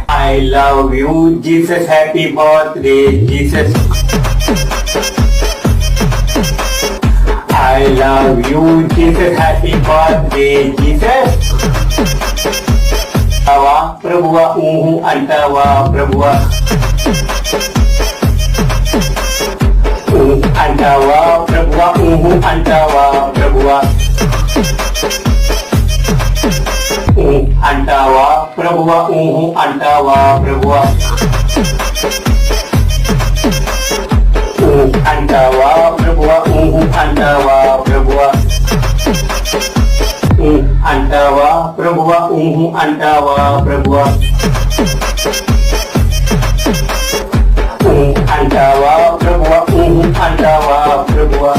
I love you, Jesus. Happy birthday, Jesus. I love you, Jesus. Happy birthday, Jesus. ప్రభువా ఊహు అంటావా ప్రభువా అంటావా ప్రభువా ఊహు అంటావా ప్రభువా అంటావా ప్రభువా ఊహు అంటావా ప్రభువా అంటావా ప్రభువా ఊహు అంటావా ప్రభువా అంటావా ప్రభువా ఊహు అంటావా ప్రభువా అంటావా ప్రభువా ఊహు అంటావా ప్రభువా